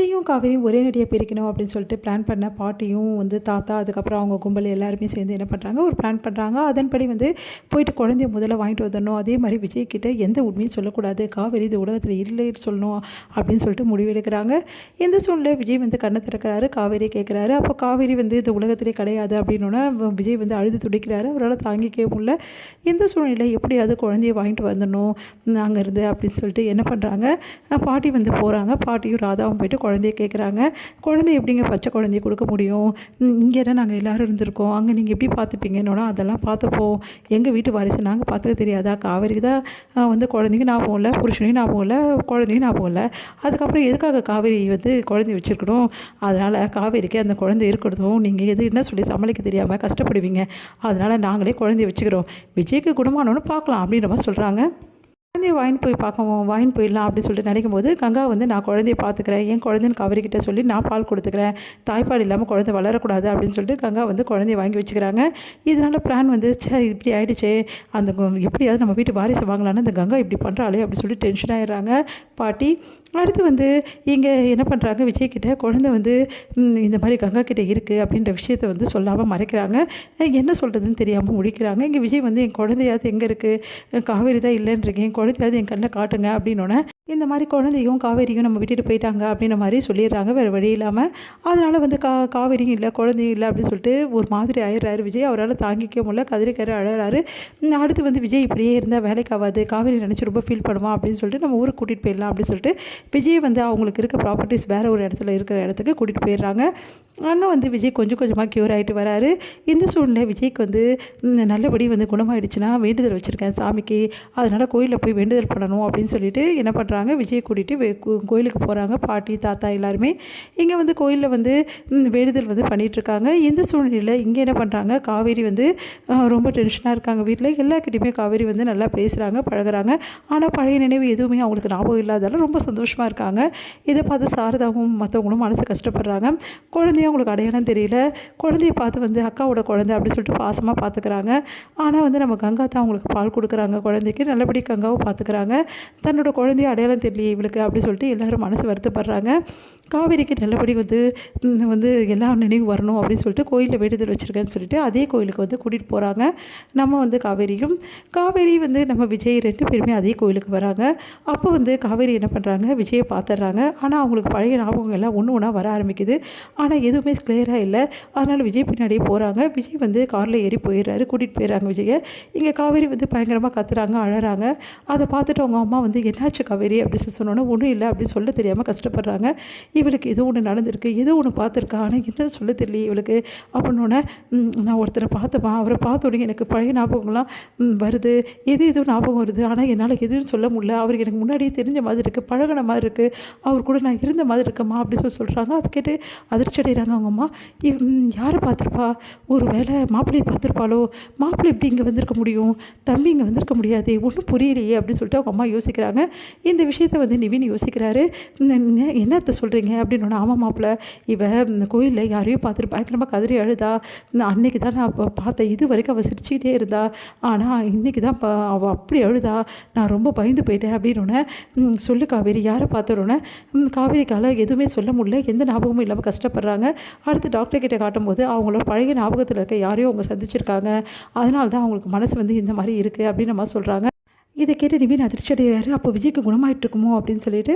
விஜயும் காவேரியும் ஒரே நடியாக பிரிக்கணும் அப்படின்னு சொல்லிட்டு பிளான் பண்ண பாட்டியும் வந்து தாத்தா அதுக்கப்புறம் அவங்க கும்பல் எல்லாருமே சேர்ந்து என்ன பண்ணுறாங்க ஒரு பிளான் பண்ணுறாங்க. அதன்படி வந்து போயிட்டு குழந்தைய முதல்ல வாங்கிட்டு வந்துடணும். அதே மாதிரி விஜய் கிட்ட எந்த உண்மையும் சொல்லக்கூடாது, காவேரி இது உலகத்தில் இல்லைன்னு சொல்லணும் அப்படின்னு சொல்லிட்டு முடிவெடுக்கிறாங்க. இந்த சூழ்நிலை விஜய் வந்து கண்ணை திறக்கிறாரு, காவேரி கேட்குறாரு. அப்போ காவேரி வந்து இந்த உலகத்திலே கிடையாது அப்படின்னோன்னா விஜய் வந்து அழுது துடிக்கிறாரு. அவரால் தாங்கிக்கவே முடியல. இந்த சூழ்நிலை எப்படியாவது குழந்தைய வாங்கிட்டு வந்துடணும் அங்கேருந்து அப்படின்னு சொல்லிட்டு என்ன பண்ணுறாங்க, பாட்டி வந்து போகிறாங்க. பாட்டியும் ராதாவும் போயிட்டு குழந்தைய கேட்குறாங்க. குழந்தை எப்படிங்க பச்சை குழந்தைய கொடுக்க முடியும், இங்கே தான் நாங்கள் எல்லோரும் இருந்திருக்கோம், அங்கே நீங்கள் எப்படி பார்த்துப்பீங்கன்னோட அதெல்லாம் பார்த்துப்போம், எங்கள் வீட்டு வாரிசு நாங்கள் பார்த்துக்க தெரியாதா, காவேரிக்கு தான் வந்து குழந்தைங்க ஞாபகம் இல்லை, புருஷனையும் ஞாபகம் இல்லை, குழந்தையும் ஞாபகம் இல்லை, அதுக்கப்புறம் எதுக்காக காவேரி வந்து குழந்தை வச்சுருக்கணும், அதனால் காவேரிக்கு அந்த குழந்தை இருக்கிறதும் நீங்கள் எது என்ன சொல்லி சமாளிக்க தெரியாமல் கஷ்டப்படுவீங்க, அதனால் நாங்களே குழந்தைய வச்சுக்கிறோம், விஜய்க்கு குணமானோன்னு பார்க்கலாம் அப்படின்ற மாதிரி சொல்கிறாங்க. குழந்தைய வாங்கிட்டு போயிடலாம் அப்படின்னு சொல்லிட்டு நினைக்கும் போது கங்கா வந்து நான் குழந்தைய பார்த்துக்கிறேன், என் குழந்தைன்னு காவேரிக்கிட்ட சொல்லி நான் பால் கொடுத்துக்கிறேன், தாய்ப்பால் இல்லாமல் குழந்தை வளரக்கூடாது அப்படின்னு சொல்லிட்டு கங்கா வந்து குழந்தைய வாங்கி வச்சுக்கிறாங்க. இதனால் பிளான் வந்து இப்படி ஆகிடுச்சே, அந்த எப்படியாவது நம்ம வீட்டு வாரிசு வாங்கலான்னு அந்த கங்கா இப்படி பண்ணுறாளே அப்படின்னு சொல்லி டென்ஷன் ஆகிடுறாங்க பாட்டி. அடுத்து வந்து இங்கே என்ன பண்ணுறாங்க, விஜய்கிட்ட குழந்தை வந்து இந்த மாதிரி கங்கா கிட்டே இருக்குது அப்படின்ற விஷயத்தை வந்து சொல்லாமல் மறைக்கிறாங்க. என்ன சொல்கிறதுன்னு தெரியாமல் முடிக்கிறாங்க. இங்கே விஜய் வந்து என் குழந்தையாவது எங்கே இருக்குது, காவேரி தான் இல்லைன்றீங்க, என் குழந்தையாவது என் கண்ணில் காட்டுங்க அப்படின்னோடனே இந்த மாதிரி குழந்தையும் காவேரியும் நம்ம விட்டுட்டு போயிட்டாங்க அப்படின்ற மாதிரி சொல்லிடுறாங்க வேறு வழி இல்லாமல். அதனால் வந்து காவேரியும் இல்லை குழந்தையும் இல்லை அப்படின்னு சொல்லிட்டு ஒரு மாதிரி ஆயிடுறாரு விஜய். அவரால் தாங்கிக்க முடியல, கதறிக்கரை அழறாரு. அடுத்து வந்து விஜய் இப்படியே இருந்தால் வேலைக்கு ஆகாது, காவேரி நினச்சி ரொம்ப ஃபீல் பண்ணுவான் அப்படின்னு சொல்லிட்டு நம்ம ஊருக்கு கூட்டிகிட்டு போயிடலாம் அப்படின்னு சொல்லிட்டு விஜய் வந்து அவங்களுக்கு இருக்க ப்ராப்பர்ட்டிஸ் வேறு ஒரு இடத்துல இருக்கிற இடத்துக்கு கூட்டிகிட்டு போயிடுறாங்க. அங்கே வந்து விஜய் கொஞ்சம் கொஞ்சமாக க்யூர் ஆகிட்டு வராரு. இந்த சூழ்நிலை விஜய்க்கு வந்து நல்லபடி வந்து குணமாயிடுச்சுன்னா வேண்டுதல் வச்சுருக்கேன் சாமிக்கு, அதனால் கோயிலில் போய் வேண்டுதல் பண்ணணும் அப்படின்னு சொல்லிட்டு என்ன பண்ணுறாங்க, விஜய் கூட்டிகிட்டு கோயிலுக்கு போகிறாங்க. பாட்டி தாத்தா எல்லாருமே இங்கே வந்து கோயிலில் வந்து வேண்டுதல் வந்து பண்ணிகிட்ருக்காங்க. இந்த சூழ்நிலையில் இங்கே என்ன பண்ணுறாங்க, காவேரி வந்து ரொம்ப டென்ஷனாக இருக்காங்க. வீட்டில் எல்லாருக்கிட்டையுமே காவேரி வந்து நல்லா பேசுகிறாங்க பழகுறாங்க. ஆனால் பழைய நினைவு எதுவுமே அவங்களுக்கு ஞாபகம் இல்லாதால ரொம்ப சந்தோஷமாக இருக்காங்க. இதை பார்த்து சாரதாவும் மற்றவங்களும் மனசு கஷ்டப்படுறாங்க. குழந்தையும் அவங்களுக்கு அடையாளம் தெரியல. குழந்தைய பார்த்து வந்து அக்காவோட குழந்தை அப்படின்னு சொல்லிட்டு பாசமாக பார்த்துக்கிறாங்க. ஆனால் வந்து நம்ம கங்கா தான் அவங்களுக்கு பால் கொடுக்குறாங்க குழந்தைக்கு, நல்லபடி கங்காவும் பார்த்துக்கிறாங்க. தன்னோட குழந்தைய அடையாளம் தெரியல இவளுக்கு அப்படின்னு சொல்லிட்டு எல்லோரும் மனசு வருத்தப்படுறாங்க. காவேரிக்கு நல்லபடி வந்து வந்து எல்லா நினைவு வரணும் அப்படின்னு சொல்லிட்டு கோயிலில் வேண்டுதல் வச்சுருக்கேன்னு சொல்லிட்டு அதே கோயிலுக்கு வந்து கூட்டிகிட்டு போகிறாங்க. நம்ம வந்து காவேரி வந்து நம்ம விஜய் 2 பேருமே அதே கோயிலுக்கு வராங்க. அப்போ வந்து காவேரி என்ன பண்ணுறாங்க, விஜயை பார்த்துட்றாங்க. ஆனால் அவங்களுக்கு பழைய ஞாபகங்கள் எல்லாம் ஒன்று ஒன்றா வர ஆரம்பிக்குது. ஆனால் எதுவுமே கிளியராக இல்லை. அதனால் விஜய் பின்னாடியே போகிறாங்க. விஜய் வந்து காரில் ஏறி போயிடுறாரு, கூட்டிகிட்டு போயிடுறாங்க விஜயை. இங்கே காவேரி வந்து பயங்கரமாக கத்துறாங்க, அழறாங்க. அதை பார்த்துட்டு அவங்க அம்மா வந்து என்னாச்சு காவேரி அப்படின்னு சொன்னோன்னே ஒன்றும் இல்லை அப்படின்னு சொல்ல தெரியாமல் கஷ்டப்படுறாங்க. இவளுக்கு ஏதோ ஒன்று நடந்திருக்கு, ஏதோ ஒன்று பார்த்துருக்கா, ஆனால் என்னன்னு சொல்ல தெரியல இவளுக்கு அப்படின்னோடனே நான் ஒருத்தரை பார்த்தப்பா, அவரை பார்த்த உடனே எனக்கு பழைய ஞாபகம்லாம் வருது, எது ஞாபகம் வருது, ஆனால் என்னால் எதுவும் சொல்ல முடியல, அவருக்கு எனக்கு முன்னாடியே தெரிஞ்ச மாதிரி இருக்குது, பழகின மாதிரி இருக்குது, அவர் கூட நான் இருந்த மாதிரி இருக்கம்மா அப்படின்னு சொல்கிறாங்க. அதை கேட்டு அதிர்ச்சி அடைகிறாங்க அவங்க அம்மா. யாரை பார்த்துருப்பா, ஒரு வேளை மாப்பிள்ளையை பார்த்துருப்பாளோ, மாப்பிள்ளை எப்படி இங்கே வந்திருக்க முடியும், தம்பி இங்கே வந்திருக்க முடியாது, ஒன்றும் புரியலையே அப்படின்னு சொல்லிட்டு அவங்க அம்மா யோசிக்கிறாங்க. இந்த விஷயத்தை வந்து நிவின் யோசிக்கிறாரு. என்னத்தை சொல்கிறீங்க அப்படின்னு. ஆமாம் மாப்பிள்ளை, இந்த கோயிலில் யாரையும் பார்த்துட்டு பயங்கரமாக கதறி அழுதா, அன்னைக்கு தான் நான் பார்த்தேன், இது வரைக்கும் அவள் சிரிச்சிக்கிட்டே இருந்தா, ஆனால் இன்றைக்கி தான் அவள் அப்படி அழுதா, நான் ரொம்ப பயந்து போயிட்டேன் அப்படின்னோடனே சொல்லு காவேரி யாரை பார்த்தோன்னே காவேரிக்கால் எதுவுமே சொல்ல முடியல, எந்த ஞாபகமும் இல்லாமல் கஷ்டப்படுறாங்க. அடுத்து டாக்டர் கிட்டே காட்டும்போது அவங்களோட பழைய ஞாபகத்தில் இருக்க யாரையும் அவங்க சந்திச்சிருக்காங்க, அதனால தான் அவங்களுக்கு மனசு வந்து இந்த மாதிரி இருக்குது அப்படின்னு நம்ம சொல்கிறாங்க. இதை கேட்டு நிவின் அதிர்ச்சி அடைகிறாரு. அப்போ விஜய்க்கு குணமாயிட்டு இருக்குமோ அப்படின்னு சொல்லிட்டு